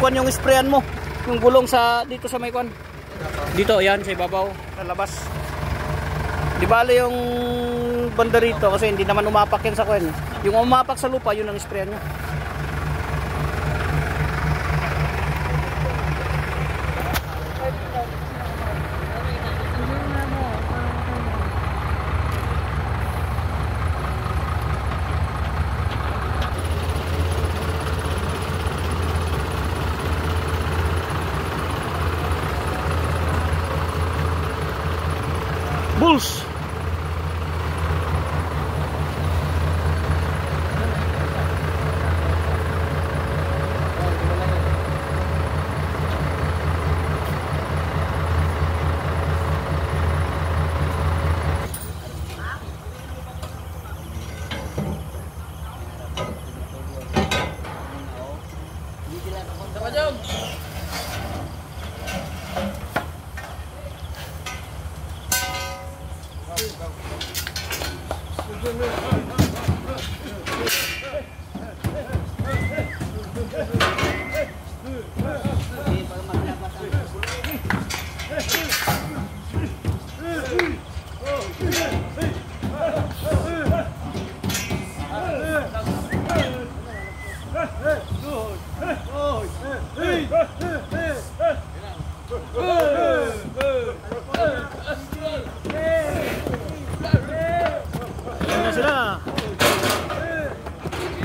kwan yung sprayan mo. Yung gulong sa dito sa may kwan. Dito, ayan, sa ibabaw, sa labas. Di bale yung banda rito kasi hindi naman umapak yan sa kwan. Yung umapak sa lupa, yun ang sprayan nyo. Bulls.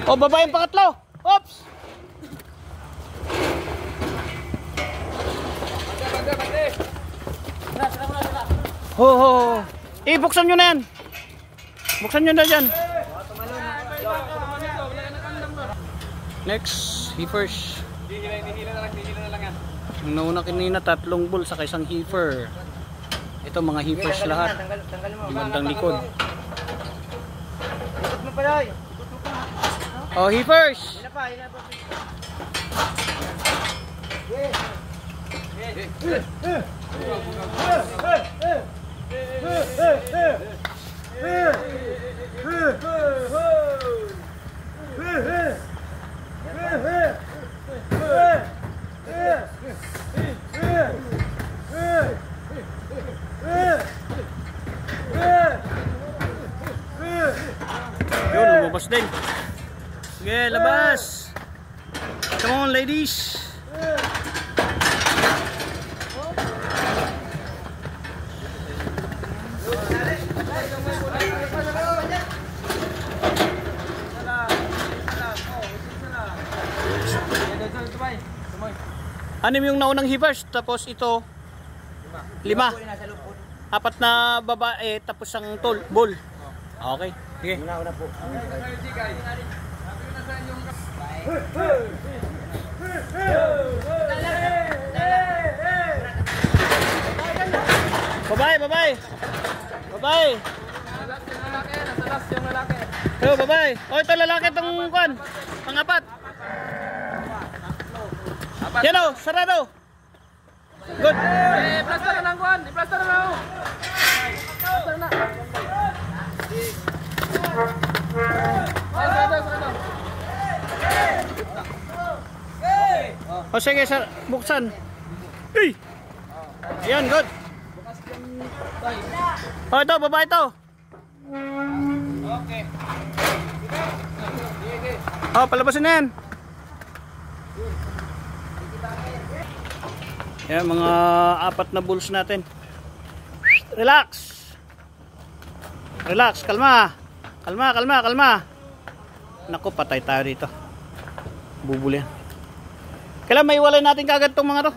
O, baba yung pangatlo. Oops. Ho. Buksan nyo na yan. Buksan nyo na dyan. Next, heifers. Hihila na lang yan. Ang nauna kanina, 3 bull sa isang heifer. Ito mga heifers lahat. Bandang likod. Oh, heifers. Yun, lumabas din. Sige, labas. Come on, ladies. Anim yung naunang heifers, tapos ito 5. 4 na babae, tapos ang bull. Okay, sige. Una po. Bye-bye. Yo, bye-bye. Oh, ito lalaki itong kwan. Pang-4. Yan o, sarado. Good. Plaster na lang kwan. I-plaster na lang. Plaster na. Sarado. O sige, buksan. Uy! Yan, good. O ito, baba ito. Okay. O, palabasin na yan. Yan, mga 4 na bulls natin. Relax. Kalma. Naku, patay tayo dito. Bubuli yan. Kailan may iwalay natin kagad itong mga to?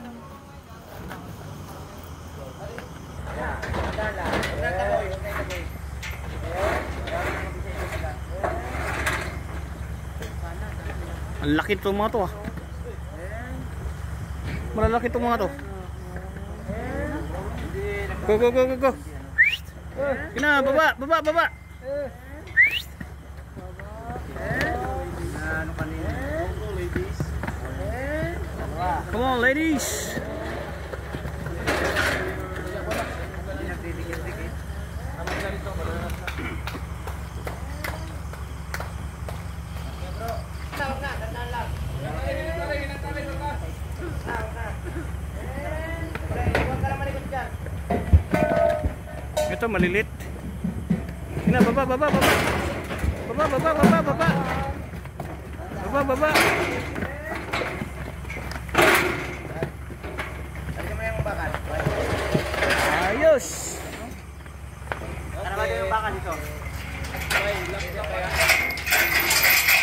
Ang laki itong mga to ah. Malalaki itong mga to. Go. Kina, baba. Come on, ladies. malilit. Ina, baba, baba, baba. Baba, baba, baba, baba. Baba, baba. Ayos. Ano ba yung bakal dito?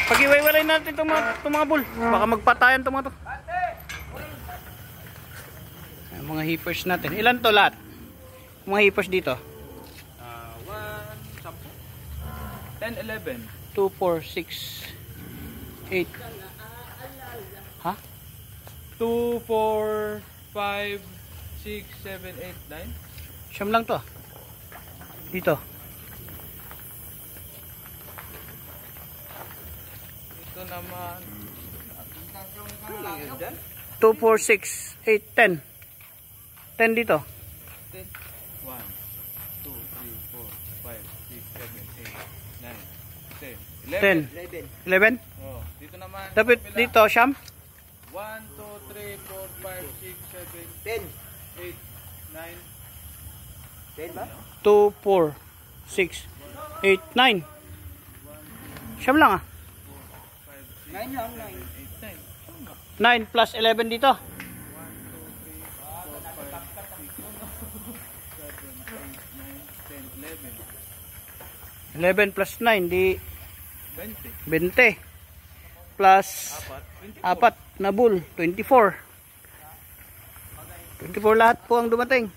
Pag-iwalay natin itong mga bull. Baka magpatayan itong mga to. Ayan, mga heapers natin. Ilan to lahat? Mga heapers dito. 10, 11. 2, 4, 6, 8. Ha? 2, 4, 5, 6, 7, 8, 9. Siyam lang to. Dito. Ito naman. 2, 4, 6, 8, 10. 10 dito. 10. 1, 2, 3, 4, 5, 6, 7, 8, 9, 10, 10. 11? Oh, dito naman. Dapat kapila. dito, siyam? 1, 2, 3, 4, 5, 6, 7, 10. 8, 9. 10 ba? 2, 4, 6, 8, 9. Siyam lang ah. 9 lang, 9. 9 plus 11 dito. 11 plus 9 di 20 plus 4 na bull 24 lahat po ang dumating.